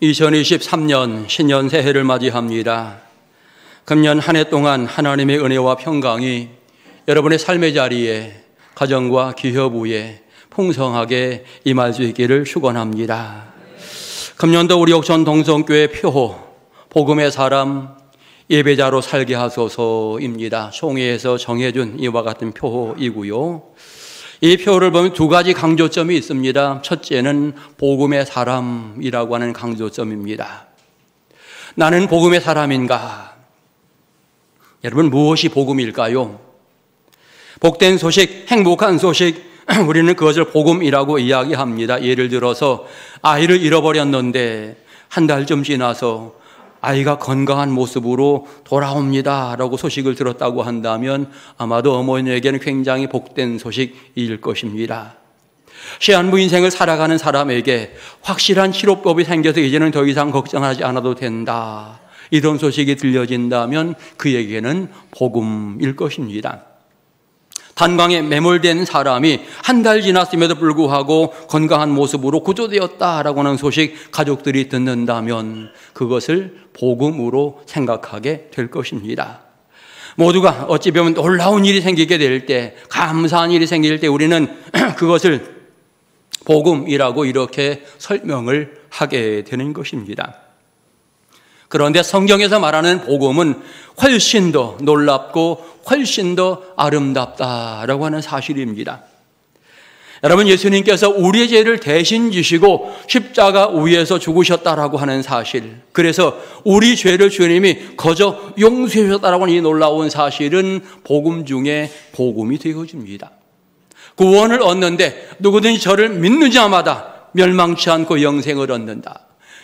2023년 신년 새해를 맞이합니다. 금년 한 해 동안 하나님의 은혜와 평강이 여러분의 삶의 자리에, 가정과 기업부에 풍성하게 임할 수 있기를 축원합니다. 금년도 우리 옥천 동성교회 표호 복음의 사람 예배자로 살게 하소서입니다. 총회에서 정해준 이와 같은 표호이고요. 이 표를 보면 두 가지 강조점이 있습니다. 첫째는 복음의 사람이라고 하는 강조점입니다. 나는 복음의 사람인가? 여러분, 무엇이 복음일까요? 복된 소식, 행복한 소식, 우리는 그것을 복음이라고 이야기합니다. 예를 들어서 아이를 잃어버렸는데 한 달쯤 지나서 아이가 건강한 모습으로 돌아옵니다 라고 소식을 들었다고 한다면 아마도 어머니에게는 굉장히 복된 소식일 것입니다. 시한부 인생을 살아가는 사람에게 확실한 치료법이 생겨서 이제는 더 이상 걱정하지 않아도 된다, 이런 소식이 들려진다면 그에게는 복음일 것입니다. 단광에 매몰된 사람이 한 달 지났음에도 불구하고 건강한 모습으로 구조되었다라고 하는 소식 가족들이 듣는다면 그것을 복음으로 생각하게 될 것입니다. 모두가 어찌 보면 놀라운 일이 생기게 될 때, 감사한 일이 생길 때 우리는 그것을 복음이라고 이렇게 설명을 하게 되는 것입니다. 그런데 성경에서 말하는 복음은 훨씬 더 놀랍고 훨씬 더 아름답다라고 하는 사실입니다. 여러분, 예수님께서 우리의 죄를 대신 지시고 십자가 위에서 죽으셨다라고 하는 사실, 그래서 우리 죄를 주님이 거저 용서해 주셨다라고 하는 이 놀라운 사실은 복음 중에 복음이 되어집니다. 구원을 얻는데 누구든지 저를 믿는 자마다 멸망치 않고 영생을 얻는다.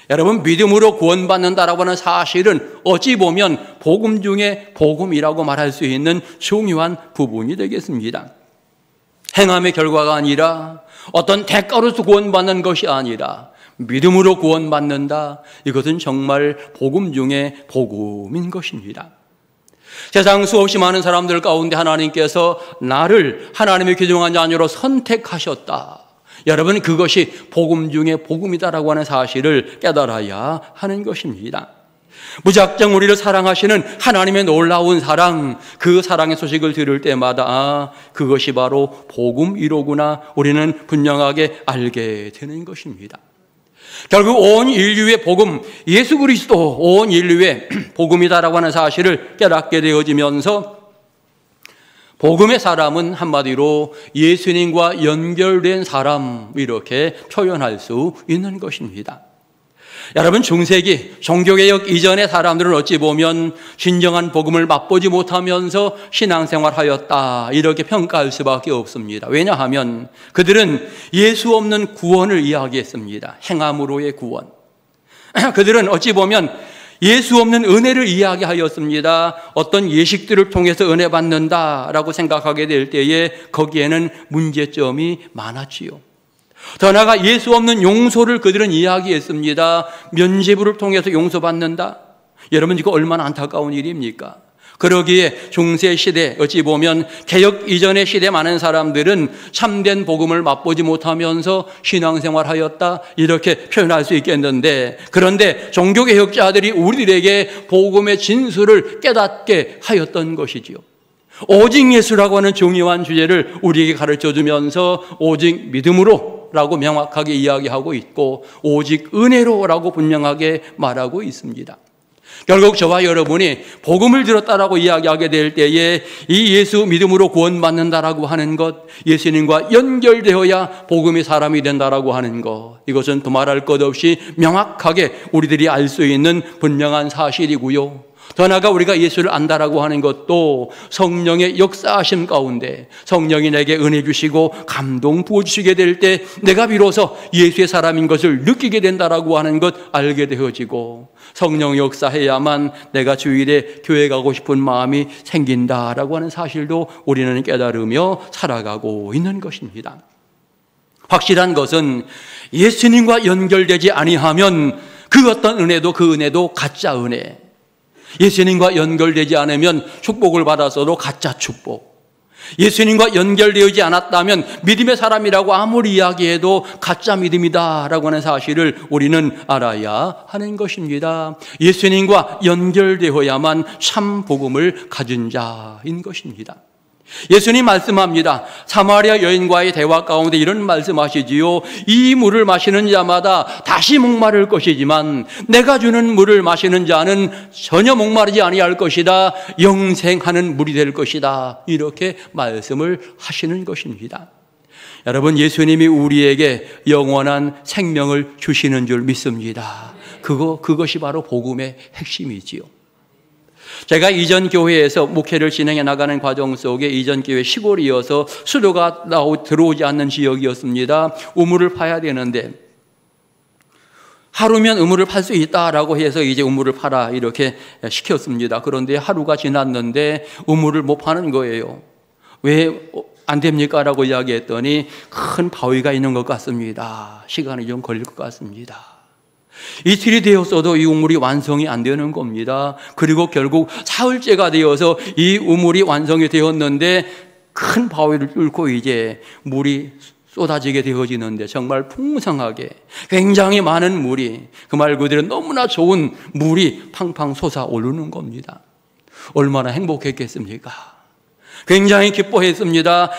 여러분, 믿음으로 구원받는다라고 하는 사실은 어찌 보면 복음 중에 복음이라고 말할 수 있는 중요한 부분이 되겠습니다. 행함의 결과가 아니라 어떤 대가로서 구원받는 것이 아니라 믿음으로 구원받는다. 이것은 정말 복음 중에 복음인 것입니다. 세상 수없이 많은 사람들 가운데 하나님께서 나를 하나님의 귀중한 자녀로 선택하셨다. 여러분, 그것이 복음 중에 복음이다라고 하는 사실을 깨달아야 하는 것입니다. 무작정 우리를 사랑하시는 하나님의 놀라운 사랑, 그 사랑의 소식을 들을 때마다 그것이 바로 복음이로구나 우리는 분명하게 알게 되는 것입니다. 결국 온 인류의 복음, 예수 그리스도 온 인류의 복음이다라고 하는 사실을 깨닫게 되어지면서 복음의 사람은 한마디로 예수님과 연결된 사람, 이렇게 표현할 수 있는 것입니다. 여러분, 중세기 종교개혁 이전의 사람들은 어찌 보면 진정한 복음을 맛보지 못하면서 신앙생활하였다, 이렇게 평가할 수밖에 없습니다. 왜냐하면 그들은 예수 없는 구원을 이야기했습니다. 행함으로의 구원. 그들은 어찌 보면 예수 없는 은혜를 이야기하였습니다. 어떤 예식들을 통해서 은혜 받는다라고 생각하게 될 때에 거기에는 문제점이 많았지요. 더 나아가 예수 없는 용서를 그들은 이야기했습니다. 면죄부를 통해서 용서받는다. 여러분, 이거 얼마나 안타까운 일입니까? 그러기에 중세 시대, 어찌 보면 개혁 이전의 시대 많은 사람들은 참된 복음을 맛보지 못하면서 신앙생활하였다, 이렇게 표현할 수 있겠는데, 그런데 종교개혁자들이 우리들에게 복음의 진수를 깨닫게 하였던 것이지요. 오직 예수라고 하는 중요한 주제를 우리에게 가르쳐주면서 오직 믿음으로 라고 명확하게 이야기하고 있고 오직 은혜로 라고 분명하게 말하고 있습니다. 결국 저와 여러분이 복음을 들었다라고 이야기하게 될 때에 이 예수 믿음으로 구원받는다라고 하는 것, 예수님과 연결되어야 복음의 사람이 된다라고 하는 것, 이것은 두말할 것 없이 명확하게 우리들이 알 수 있는 분명한 사실이고요. 더 나아가 우리가 예수를 안다라고 하는 것도 성령의 역사하심 가운데 성령이 내게 은혜 주시고 감동 부어주시게 될 때 내가 비로소 예수의 사람인 것을 느끼게 된다라고 하는 것 알게 되어지고, 성령 역사해야만 내가 주일에 교회 가고 싶은 마음이 생긴다라고 하는 사실도 우리는 깨달으며 살아가고 있는 것입니다. 확실한 것은 예수님과 연결되지 아니하면 그 어떤 은혜도 그 은혜도 가짜 은혜, 예수님과 연결되지 않으면 축복을 받아서도 가짜 축복, 예수님과 연결되지 않았다면 믿음의 사람이라고 아무리 이야기해도 가짜 믿음이다라고 하는 사실을 우리는 알아야 하는 것입니다. 예수님과 연결되어야만 참 복음을 가진 자인 것입니다. 예수님 말씀합니다. 사마리아 여인과의 대화 가운데 이런 말씀하시지요. 이 물을 마시는 자마다 다시 목마를 것이지만 내가 주는 물을 마시는 자는 전혀 목마르지 아니할 것이다. 영생하는 물이 될 것이다. 이렇게 말씀을 하시는 것입니다. 여러분, 예수님이 우리에게 영원한 생명을 주시는 줄 믿습니다. 그것이 바로 복음의 핵심이지요. 제가 이전 교회에서 목회를 진행해 나가는 과정 속에 이전 교회 시골이어서 수도가 들어오지 않는 지역이었습니다. 우물을 파야 되는데 하루면 우물을 팔 수 있다라고 해서 이제 우물을 파라 이렇게 시켰습니다. 그런데 하루가 지났는데 우물을 못 파는 거예요. 왜 안 됩니까? 라고 이야기했더니 큰 바위가 있는 것 같습니다. 시간이 좀 걸릴 것 같습니다. 이틀이 되었어도 이 우물이 완성이 안 되는 겁니다. 그리고 결국 사흘째가 되어서 이 우물이 완성이 되었는데 큰 바위를 뚫고 이제 물이 쏟아지게 되어지는데 정말 풍성하게 굉장히 많은 물이, 그 말 그대로 너무나 좋은 물이 팡팡 솟아오르는 겁니다. 얼마나 행복했겠습니까? 굉장히 기뻐했습니다.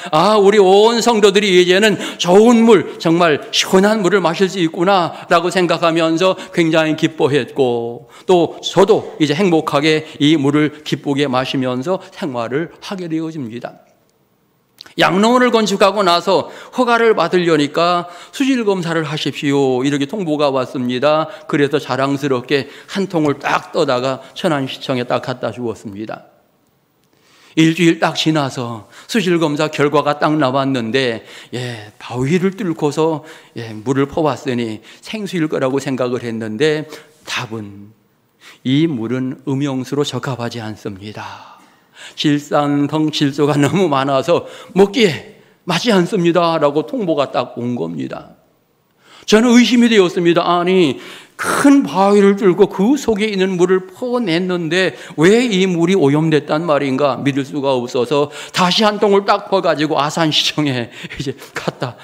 우리 온 성도들이 이제는 좋은 물, 정말 시원한 물을 마실 수 있구나 라고 생각하면서 굉장히 기뻐했고, 또 저도 이제 행복하게 이 물을 기쁘게 마시면서 생활을 하게 되어집니다. 양로원을 건축하고 나서 허가를 받으려니까 수질 검사를 하십시오 이렇게 통보가 왔습니다. 그래서 자랑스럽게 한 통을 딱 떠다가 천안시청에 딱 갖다 주었습니다. 일주일 딱 지나서 수질검사 결과가 딱 나왔는데 바위를 뚫고서 물을 퍼왔으니 생수일 거라고 생각을 했는데 답은 이 물은 음용수로 적합하지 않습니다. 질산성 질소가 너무 많아서 먹기에 맞지 않습니다 라고 통보가 딱 온 겁니다. 저는 의심이 되었습니다. 아니, 큰 바위를 뚫고 그 속에 있는 물을 퍼냈는데 왜 이 물이 오염됐단 말인가 믿을 수가 없어서 다시 한 통을 딱 퍼가지고 아산시청에 이제 갖다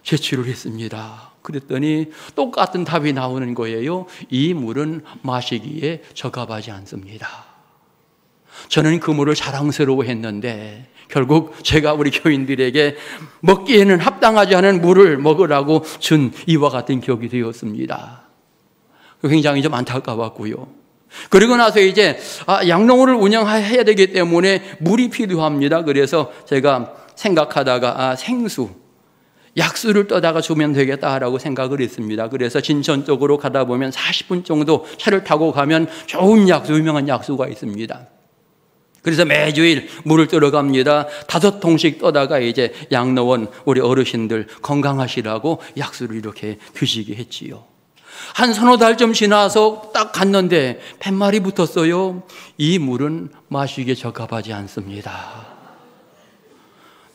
제출을 했습니다. 그랬더니 똑같은 답이 나오는 거예요. 이 물은 마시기에 적합하지 않습니다. 저는 그 물을 자랑스러워했는데 결국 제가 우리 교인들에게 먹기에는 합당하지 않은 물을 먹으라고 준 이와 같은 격이 되었습니다. 굉장히 좀 안타까웠고요. 그리고 나서 이제 양로원을 운영해야 되기 때문에 물이 필요합니다. 그래서 제가 생각하다가 생수, 약수를 떠다가 주면 되겠다라고 생각을 했습니다. 그래서 진천 쪽으로 가다 보면 40분 정도 차를 타고 가면 좋은 약수, 유명한 약수가 있습니다. 그래서 매주일 물을 떠러 갑니다. 5통씩 떠다가 이제 양로원 우리 어르신들 건강하시라고 약수를 이렇게 드시게 했지요. 한 서너 달쯤 지나서 딱 갔는데 팻말이 붙었어요. 이 물은 마시기에 적합하지 않습니다.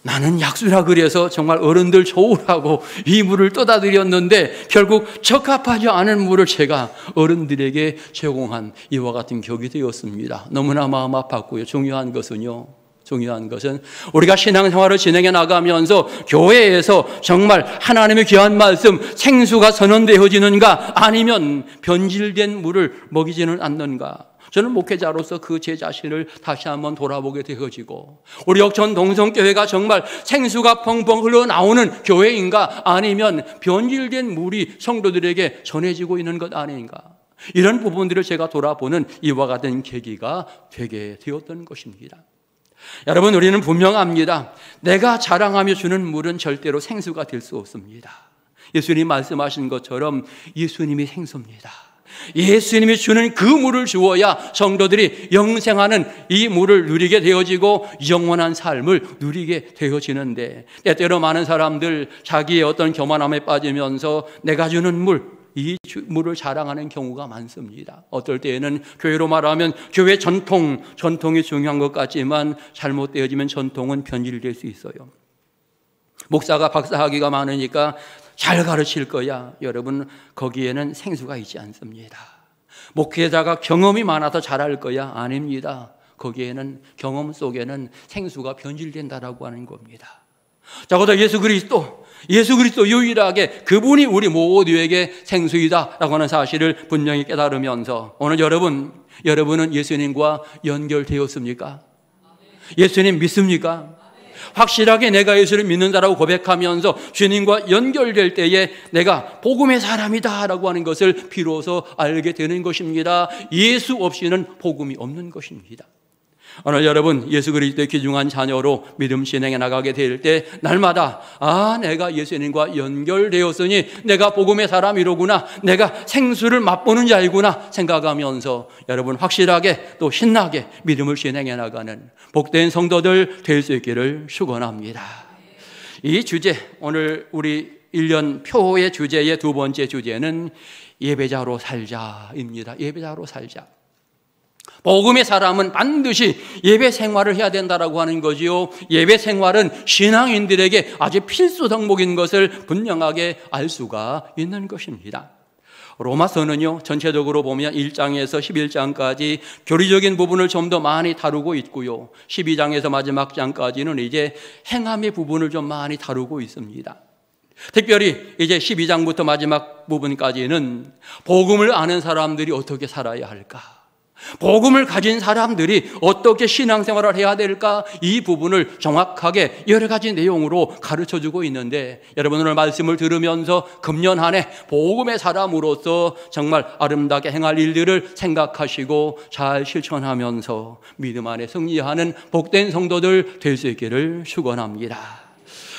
나는 약수라 그래서 정말 어른들 좋으라고 이 물을 떠다 드렸는데 결국 적합하지 않은 물을 제가 어른들에게 제공한 이와 같은 격이 되었습니다. 너무나 마음 아팠고요. 중요한 것은 우리가 신앙생활을 진행해 나가면서 교회에서 정말 하나님의 귀한 말씀, 생수가 선언되어지는가 아니면 변질된 물을 먹이지는 않는가. 저는 목회자로서 그 제 자신을 다시 한번 돌아보게 되어지고 우리 역천 동성교회가 정말 생수가 펑펑 흘러나오는 교회인가 아니면 변질된 물이 성도들에게 전해지고 있는 것 아닌가. 이런 부분들을 제가 돌아보는 이와 같은 계기가 되게 되었던 것입니다. 여러분, 우리는 분명합니다. 내가 자랑하며 주는 물은 절대로 생수가 될 수 없습니다. 예수님 말씀하신 것처럼 예수님이 생수입니다. 예수님이 주는 그 물을 주어야 성도들이 영생하는 이 물을 누리게 되어지고 영원한 삶을 누리게 되어지는데 때때로 많은 사람들 자기의 어떤 교만함에 빠지면서 내가 주는 이 물을 자랑하는 경우가 많습니다. 어떨 때에는 교회로 말하면 교회 전통이 중요한 것 같지만 잘못되어지면 전통은 변질될 수 있어요. 목사가 박사학위가 많으니까 잘 가르칠 거야. 여러분, 거기에는 생수가 있지 않습니다. 목회자가 경험이 많아서 잘할 거야. 아닙니다. 거기에는 경험 속에는 생수가 변질된다라고 하는 겁니다. 적어도 예수 그리스도 유일하게 그분이 우리 모두에게 생수이다라고 하는 사실을 분명히 깨달으면서 오늘 여러분은 예수님과 연결되었습니까? 예수님 믿습니까? 확실하게 내가 예수를 믿는다라고 고백하면서 주님과 연결될 때에 내가 복음의 사람이다라고 하는 것을 비로소 알게 되는 것입니다. 예수 없이는 복음이 없는 것입니다. 오늘 여러분 예수 그리스도의 귀중한 자녀로 믿음 신행해 나가게 될 때 날마다 내가 예수님과 연결되었으니 내가 복음의 사람이로구나, 내가 생수를 맛보는 자이구나 생각하면서 여러분 확실하게 또 신나게 믿음을 신행해 나가는 복된 성도들 될 수 있기를 축원합니다. 이 주제, 오늘 우리 1년 표의 주제의 두 번째 주제는 예배자로 살자입니다. 예배자로 살자. 복음의 사람은 반드시 예배 생활을 해야 된다라고 하는 거지요. 예배 생활은 신앙인들에게 아주 필수 덕목인 것을 분명하게 알 수가 있는 것입니다. 로마서는요, 전체적으로 보면 1장에서 11장까지 교리적인 부분을 좀 더 많이 다루고 있고요. 12장에서 마지막 장까지는 이제 행함의 부분을 좀 많이 다루고 있습니다. 특별히 이제 12장부터 마지막 부분까지는 복음을 아는 사람들이 어떻게 살아야 할까? 복음을 가진 사람들이 어떻게 신앙생활을 해야 될까? 이 부분을 정확하게 여러 가지 내용으로 가르쳐주고 있는데 여러분 오늘 말씀을 들으면서 금년 한 해 복음의 사람으로서 정말 아름답게 행할 일들을 생각하시고 잘 실천하면서 믿음 안에 승리하는 복된 성도들 될 수 있기를 축원합니다.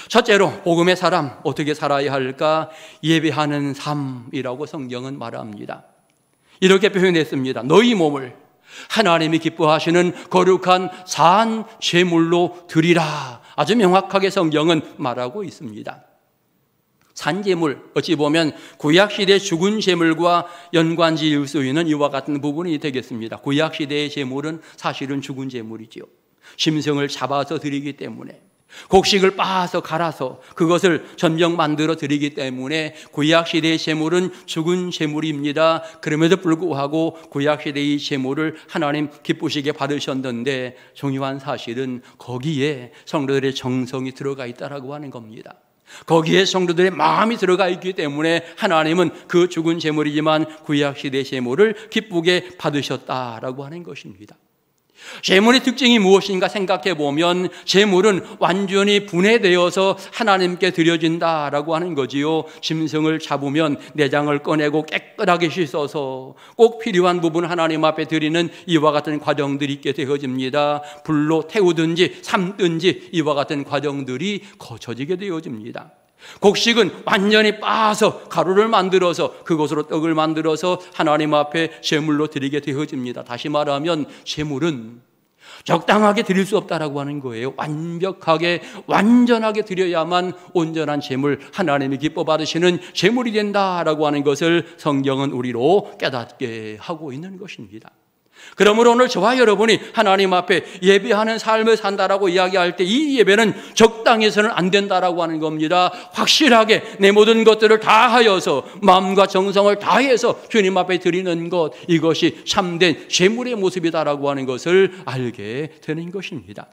첫째로 복음의 사람 어떻게 살아야 할까? 예배하는 삶이라고 성경은 말합니다. 이렇게 표현했습니다. 너희 몸을 하나님이 기뻐하시는 거룩한 산 제물로 드리라. 아주 명확하게 성경은 말하고 있습니다. 산 제물, 어찌 보면 구약시대 죽은 제물과 연관지을 수 있는 이와 같은 부분이 되겠습니다. 구약시대의 제물은 사실은 죽은 제물이죠. 심성을 잡아서 드리기 때문에, 곡식을 빻아서 갈아서 그것을 전병 만들어 드리기 때문에 구약시대의 제물은 죽은 제물입니다. 그럼에도 불구하고 구약시대의 제물을 하나님 기쁘시게 받으셨는데 중요한 사실은 거기에 성도들의 정성이 들어가 있다라고 하는 겁니다. 거기에 성도들의 마음이 들어가 있기 때문에 하나님은 그 죽은 제물이지만 구약시대의 제물을 기쁘게 받으셨다라고 하는 것입니다. 제물의 특징이 무엇인가 생각해 보면 제물은 완전히 분해되어서 하나님께 드려진다라고 하는 거지요. 짐승을 잡으면 내장을 꺼내고 깨끗하게 씻어서 꼭 필요한 부분 하나님 앞에 드리는 이와 같은 과정들이 있게 되어집니다. 불로 태우든지 삶든지 이와 같은 과정들이 거쳐지게 되어집니다. 곡식은 완전히 빻아서 가루를 만들어서 그것으로 떡을 만들어서 하나님 앞에 제물로 드리게 되어집니다. 다시 말하면 제물은 적당하게 드릴 수 없다라고 하는 거예요. 완벽하게 완전하게 드려야만 온전한 제물, 하나님이 기뻐 받으시는 제물이 된다라고 하는 것을 성경은 우리로 깨닫게 하고 있는 것입니다. 그러므로 오늘 저와 여러분이 하나님 앞에 예배하는 삶을 산다라고 이야기할 때 이 예배는 적당해서는 안 된다라고 하는 겁니다. 확실하게 내 모든 것들을 다하여서 마음과 정성을 다해서 주님 앞에 드리는 것, 이것이 참된 제물의 모습이다라고 하는 것을 알게 되는 것입니다.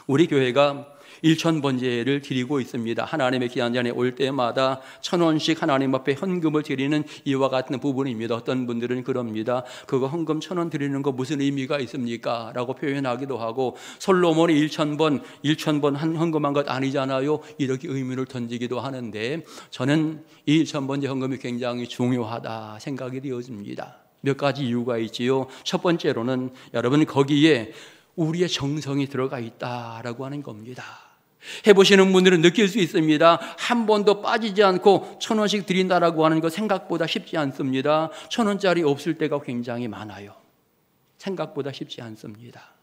우리 교회가 1,000번제를 드리고 있습니다. 하나님의 귀한 자리에 올 때마다 1,000원씩 하나님 앞에 헌금을 드리는 이와 같은 부분입니다. 어떤 분들은 그럽니다. 그거 헌금 1,000원 드리는 거 무슨 의미가 있습니까? 라고 표현하기도 하고, 솔로몬이 1,000번 헌금한 것 아니잖아요. 이렇게 의문을 던지기도 하는데 저는 이 1,000번제 헌금이 굉장히 중요하다 생각이 되어집니다. 몇 가지 이유가 있지요. 첫 번째로는 여러분 거기에 우리의 정성이 들어가 있다라고 하는 겁니다. 해보시는 분들은 느낄 수 있습니다. 한 번도 빠지지 않고 1,000원씩 드린다라고 하는 거 생각보다 쉽지 않습니다. 1,000원짜리 없을 때가 굉장히 많아요. 생각보다 쉽지 않습니다.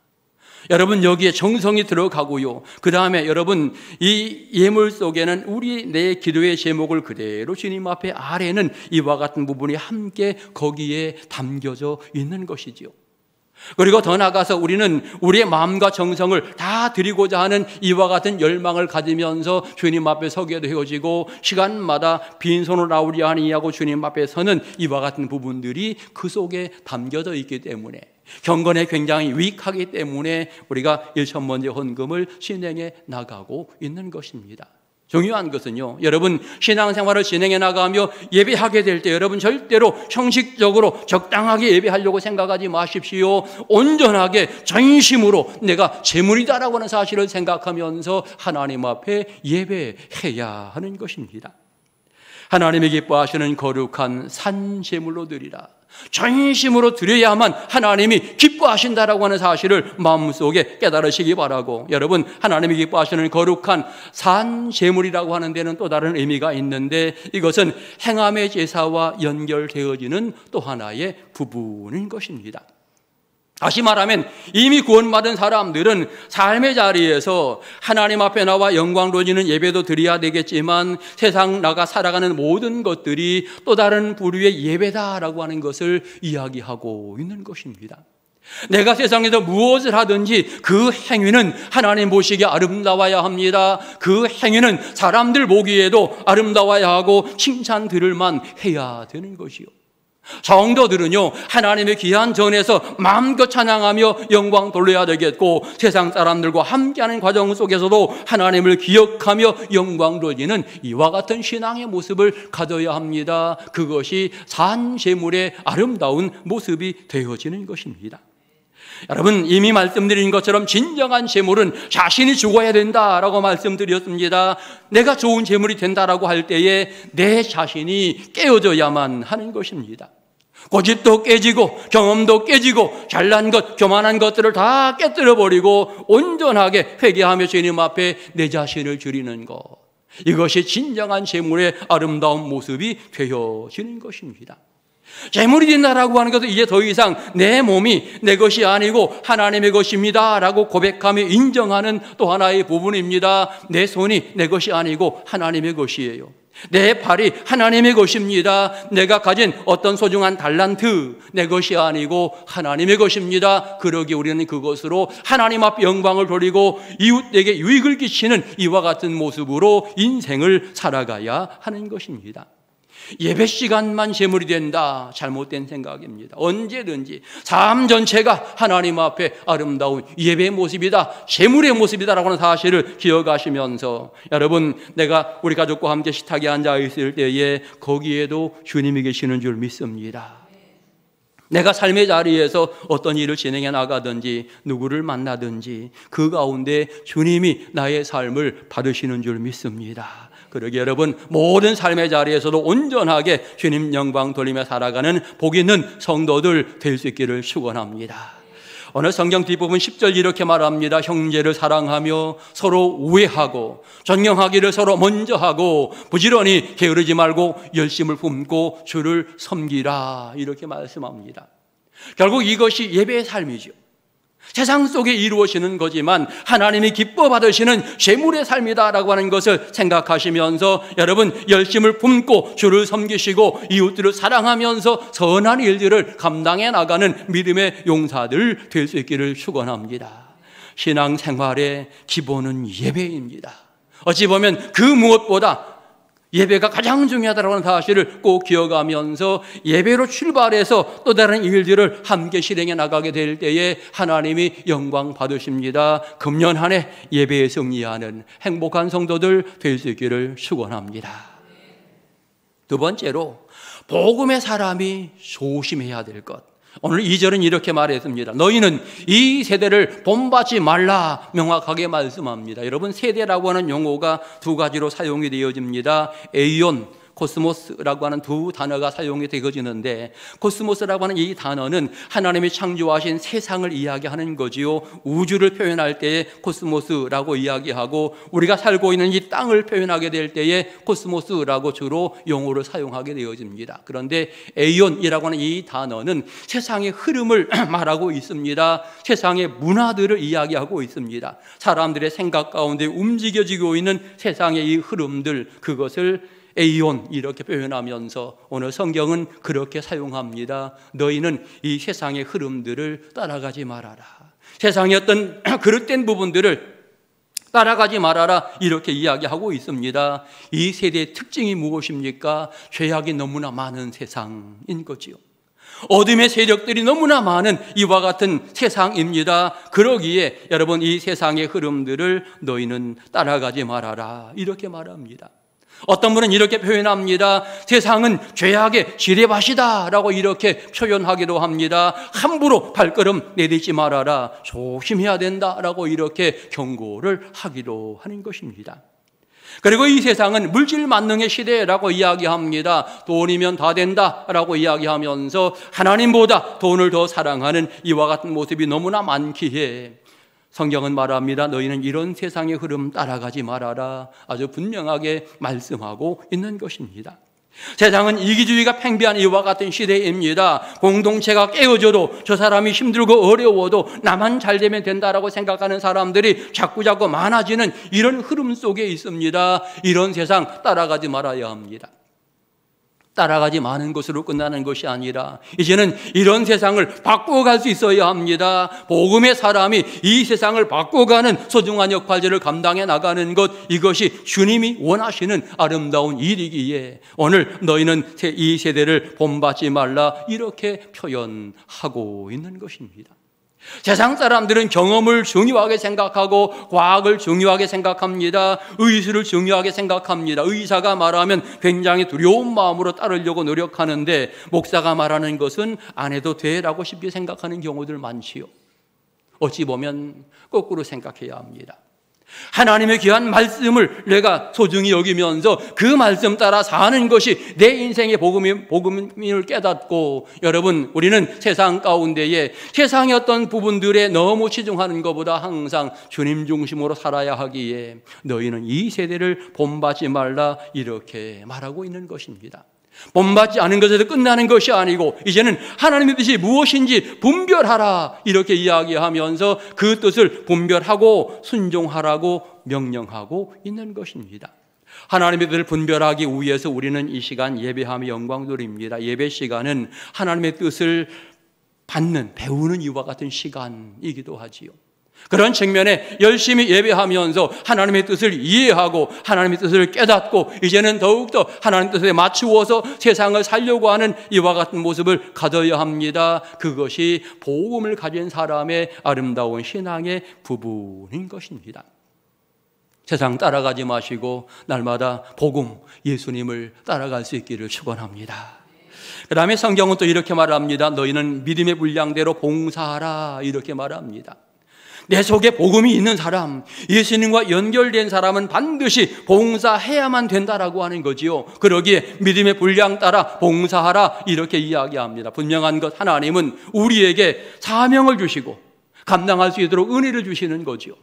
여러분 여기에 정성이 들어가고요. 그 다음에 여러분 이 예물 속에는 우리 내 기도의 제목을 그대로 주님 앞에 아래는 이와 같은 부분이 함께 거기에 담겨져 있는 것이죠. 그리고 더 나아가서 우리는 우리의 마음과 정성을 다 드리고자 하는 이와 같은 열망을 가지면서 주님 앞에 서게 되어지고, 시간마다 빈손으로 나오려 하니 하고 주님 앞에 서는 이와 같은 부분들이 그 속에 담겨져 있기 때문에 경건에 굉장히 유익하기 때문에 우리가 일천번제 헌금을 진행해 나가고 있는 것입니다. 중요한 것은요, 여러분 신앙생활을 진행해 나가며 예배하게 될 때 여러분 절대로 형식적으로 적당하게 예배하려고 생각하지 마십시오. 온전하게 전심으로 내가 제물이다라고 하는 사실을 생각하면서 하나님 앞에 예배해야 하는 것입니다. 하나님이 기뻐하시는 거룩한 산제물로 드리라. 전심으로 드려야만 하나님이 기뻐하신다라고 하는 사실을 마음속에 깨달으시기 바라고, 여러분 하나님이 기뻐하시는 거룩한 산제물이라고 하는 데는 또 다른 의미가 있는데, 이것은 행함의 제사와 연결되어지는 또 하나의 부분인 것입니다. 다시 말하면 이미 구원받은 사람들은 삶의 자리에서 하나님 앞에 나와 영광 돌리는 예배도 드려야 되겠지만, 세상 나가 살아가는 모든 것들이 또 다른 부류의 예배다라고 하는 것을 이야기하고 있는 것입니다. 내가 세상에서 무엇을 하든지 그 행위는 하나님 보시기에 아름다워야 합니다. 그 행위는 사람들 보기에도 아름다워야 하고 칭찬 들을 만 해야 되는 것이요, 성도들은요 하나님의 귀한 전에서 마음껏 찬양하며 영광 돌려야 되겠고, 세상 사람들과 함께하는 과정 속에서도 하나님을 기억하며 영광 돌리는 이와 같은 신앙의 모습을 가져야 합니다. 그것이 산제물의 아름다운 모습이 되어지는 것입니다. 여러분 이미 말씀드린 것처럼 진정한 제물은 자신이 죽어야 된다라고 말씀드렸습니다. 내가 좋은 제물이 된다라고 할 때에 내 자신이 깨어져야만 하는 것입니다. 고집도 깨지고 경험도 깨지고 잘난 것, 교만한 것들을 다 깨뜨려버리고 온전하게 회개하며 주님 앞에 내 자신을 드리는 것, 이것이 진정한 제물의 아름다운 모습이 되어지는 것입니다. 제물이 된다라고 하는 것은 이제 더 이상 내 몸이 내 것이 아니고 하나님의 것입니다 라고 고백하며 인정하는 또 하나의 부분입니다. 내 손이 내 것이 아니고 하나님의 것이에요. 내 팔이 하나님의 것입니다. 내가 가진 어떤 소중한 달란트 내 것이 아니고 하나님의 것입니다. 그러기에 우리는 그것으로 하나님 앞 영광을 돌리고 이웃에게 유익을 끼치는 이와 같은 모습으로 인생을 살아가야 하는 것입니다. 예배 시간만 제물이 된다, 잘못된 생각입니다. 언제든지 삶 전체가 하나님 앞에 아름다운 예배의 모습이다, 제물의 모습이다라고 하는 사실을 기억하시면서, 여러분 내가 우리 가족과 함께 식탁에 앉아 있을 때에 거기에도 주님이 계시는 줄 믿습니다. 내가 삶의 자리에서 어떤 일을 진행해 나가든지 누구를 만나든지 그 가운데 주님이 나의 삶을 받으시는 줄 믿습니다. 그러기에 여러분 모든 삶의 자리에서도 온전하게 주님 영광 돌리며 살아가는 복 있는 성도들 될 수 있기를 축원합니다. 오늘 성경 뒷부분 10절 이렇게 말합니다. 형제를 사랑하며 서로 우애하고 존경하기를 서로 먼저 하고 부지런히 게으르지 말고 열심을 품고 주를 섬기라, 이렇게 말씀합니다. 결국 이것이 예배의 삶이죠. 세상 속에 이루어지는 거지만 하나님이 기뻐 받으시는 제물의 삶이다라고 하는 것을 생각하시면서 여러분 열심을 품고 주를 섬기시고 이웃들을 사랑하면서 선한 일들을 감당해 나가는 믿음의 용사들 될 수 있기를 축원합니다. 신앙생활의 기본은 예배입니다. 어찌 보면 그 무엇보다 예배가 가장 중요하다는 사실을 꼭 기억하면서 예배로 출발해서 또 다른 일들을 함께 실행해 나가게 될 때에 하나님이 영광 받으십니다. 금년 한 해 예배에 승리하는 행복한 성도들 될 수 있기를 축원합니다. 두 번째로 복음의 사람이 조심해야 될 것, 오늘 2절은 이렇게 말했습니다. 너희는 이 세대를 본받지 말라, 명확하게 말씀합니다. 여러분 세대라고 하는 용어가 두 가지로 사용이 되어집니다. 에이온, 코스모스라고 하는 두 단어가 사용이 되어지는데, 코스모스라고 하는 이 단어는 하나님이 창조하신 세상을 이야기하는 거지요. 우주를 표현할 때에 코스모스라고 이야기하고, 우리가 살고 있는 이 땅을 표현하게 될 때에 코스모스라고 주로 용어를 사용하게 되어집니다. 그런데 에이온이라고 하는 이 단어는 세상의 흐름을 말하고 있습니다. 세상의 문화들을 이야기하고 있습니다. 사람들의 생각 가운데 움직여지고 있는 세상의 이 흐름들, 그것을 에이온 이렇게 표현하면서 오늘 성경은 그렇게 사용합니다. 너희는 이 세상의 흐름들을 따라가지 말아라, 세상의 어떤 그릇된 부분들을 따라가지 말아라, 이렇게 이야기하고 있습니다. 이 세대의 특징이 무엇입니까? 죄악이 너무나 많은 세상인 거지요. 어둠의 세력들이 너무나 많은 이와 같은 세상입니다. 그러기에 여러분, 이 세상의 흐름들을 너희는 따라가지 말아라, 이렇게 말합니다. 어떤 분은 이렇게 표현합니다. 세상은 죄악의 지뢰밭이다 라고 이렇게 표현하기도 합니다. 함부로 발걸음 내딛지 말아라, 조심해야 된다 라고 이렇게 경고를 하기도 하는 것입니다. 그리고 이 세상은 물질 만능의 시대라고 이야기합니다. 돈이면 다 된다라고 이야기하면서 하나님보다 돈을 더 사랑하는 이와 같은 모습이 너무나 많기에 성경은 말합니다. 너희는 이런 세상의 흐름 따라가지 말아라, 아주 분명하게 말씀하고 있는 것입니다. 세상은 이기주의가 팽배한 이와 같은 시대입니다. 공동체가 깨어져도, 저 사람이 힘들고 어려워도 나만 잘 되면 된다라고 생각하는 사람들이 자꾸자꾸 많아지는 이런 흐름 속에 있습니다. 이런 세상 따라가지 말아야 합니다. 따라가지 마는 것으로 끝나는 것이 아니라 이제는 이런 세상을 바꿔갈 수 있어야 합니다. 복음의 사람이 이 세상을 바꿔가는 소중한 역할들을 감당해 나가는 것, 이것이 주님이 원하시는 아름다운 일이기에 오늘 너희는 이 세대를 본받지 말라, 이렇게 표현하고 있는 것입니다. 세상 사람들은 경험을 중요하게 생각하고 과학을 중요하게 생각합니다. 의술을 중요하게 생각합니다. 의사가 말하면 굉장히 두려운 마음으로 따르려고 노력하는데, 목사가 말하는 것은 안 해도 돼라고 쉽게 생각하는 경우들 많지요. 어찌 보면 거꾸로 생각해야 합니다. 하나님의 귀한 말씀을 내가 소중히 여기면서 그 말씀 따라 사는 것이 내 인생의 복음임을 깨닫고, 여러분, 우리는 세상 가운데에 세상의 어떤 부분들에 너무 치중하는 것보다 항상 주님 중심으로 살아야 하기에 너희는 이 세대를 본받지 말라, 이렇게 말하고 있는 것입니다. 본받지 않은 것에서 끝나는 것이 아니고 이제는 하나님의 뜻이 무엇인지 분별하라, 이렇게 이야기하면서 그 뜻을 분별하고 순종하라고 명령하고 있는 것입니다. 하나님의 뜻을 분별하기 위해서 우리는 이 시간 예배함이 영광 돌립니다. 예배 시간은 하나님의 뜻을 받는, 배우는 이와 같은 시간이기도 하지요. 그런 측면에 열심히 예배하면서 하나님의 뜻을 이해하고 하나님의 뜻을 깨닫고 이제는 더욱더 하나님의 뜻에 맞추어서 세상을 살려고 하는 이와 같은 모습을 가져야 합니다. 그것이 복음을 가진 사람의 아름다운 신앙의 부분인 것입니다. 세상 따라가지 마시고 날마다 복음, 예수님을 따라갈 수 있기를 축원합니다. 그 다음에 성경은 또 이렇게 말합니다. 너희는 믿음의 분량대로 봉사하라, 이렇게 말합니다. 내 속에 복음이 있는 사람, 예수님과 연결된 사람은 반드시 봉사해야만 된다라고 하는 거지요. 그러기에 믿음의 분량 따라 봉사하라, 이렇게 이야기합니다. 분명한 것, 하나님은 우리에게 사명을 주시고 감당할 수 있도록 은혜를 주시는 거지요.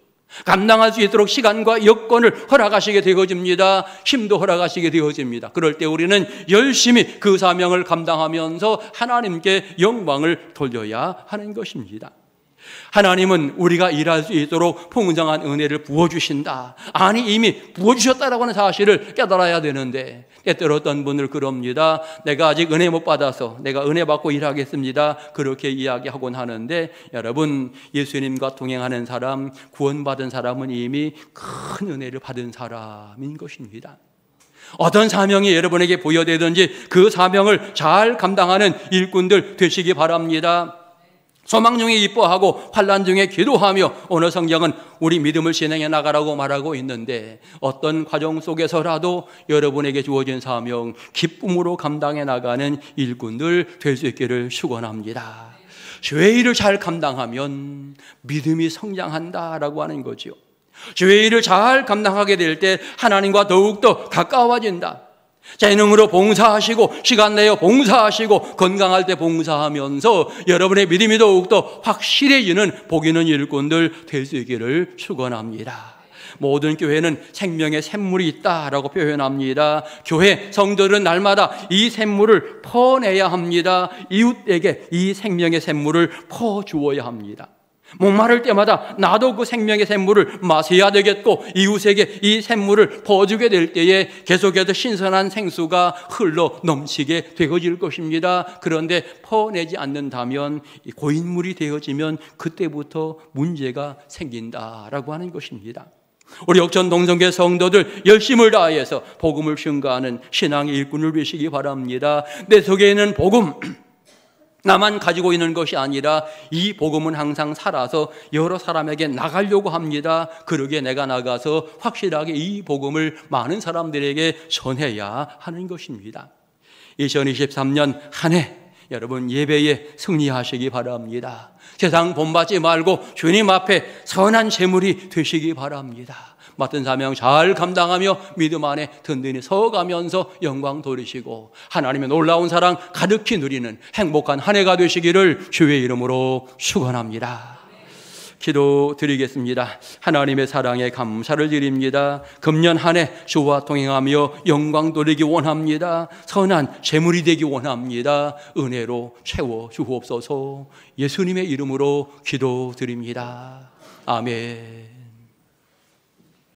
감당할 수 있도록 시간과 여건을 허락하시게 되어집니다. 힘도 허락하시게 되어집니다. 그럴 때 우리는 열심히 그 사명을 감당하면서 하나님께 영광을 돌려야 하는 것입니다. 하나님은 우리가 일할 수 있도록 풍성한 은혜를 부어주신다, 아니 이미 부어주셨다라고 하는 사실을 깨달아야 되는데, 때때로 어떤 분들 그럽니다. 내가 아직 은혜 못 받아서 내가 은혜 받고 일하겠습니다, 그렇게 이야기하곤 하는데, 여러분, 예수님과 동행하는 사람, 구원받은 사람은 이미 큰 은혜를 받은 사람인 것입니다. 어떤 사명이 여러분에게 부여되든지 그 사명을 잘 감당하는 일꾼들 되시기 바랍니다. 소망 중에 기뻐하고 환난 중에 기도하며, 오늘 성경은 우리 믿음을 진행해 나가라고 말하고 있는데, 어떤 과정 속에서라도 여러분에게 주어진 사명 기쁨으로 감당해 나가는 일꾼들 될 수 있기를 축원합니다. 주의 일을 잘 감당하면 믿음이 성장한다라고 하는 거죠. 주의 일을 잘 감당하게 될 때 하나님과 더욱더 가까워진다. 재능으로 봉사하시고 시간 내어 봉사하시고 건강할 때 봉사하면서 여러분의 믿음이 더욱더 확실해지는 복 있는 일꾼들 될 수 있기를 축원합니다. 모든 교회는 생명의 샘물이 있다라고 표현합니다. 교회 성도들은 날마다 이 샘물을 퍼내야 합니다. 이웃에게 이 생명의 샘물을 퍼주어야 합니다. 목마를 때마다 나도 그 생명의 샘물을 마셔야 되겠고, 이웃에게 이 샘물을 퍼주게 될 때에 계속해서 신선한 생수가 흘러 넘치게 되어질 것입니다. 그런데 퍼내지 않는다면, 고인물이 되어지면 그때부터 문제가 생긴다라고 하는 것입니다. 우리 역전 동성교 성도들 열심을 다해서 복음을 증거하는 신앙의 일꾼을 되시기 바랍니다. 내 속에 있는 복음, 나만 가지고 있는 것이 아니라 이 복음은 항상 살아서 여러 사람에게 나가려고 합니다. 그러기에 내가 나가서 확실하게 이 복음을 많은 사람들에게 전해야 하는 것입니다. 2023년 한 해 여러분 예배에 승리하시기 바랍니다. 세상 본받지 말고 주님 앞에 선한 제물이 되시기 바랍니다. 맡은 사명 잘 감당하며 믿음 안에 든든히 서가면서 영광 돌리시고 하나님의 놀라운 사랑 가득히 누리는 행복한 한 해가 되시기를 주의 이름으로 축원합니다. 기도드리겠습니다. 하나님의 사랑에 감사를 드립니다. 금년 한 해 주와 동행하며 영광 돌리기 원합니다. 선한 제물이 되기 원합니다. 은혜로 채워 주옵소서. 예수님의 이름으로 기도드립니다. 아멘.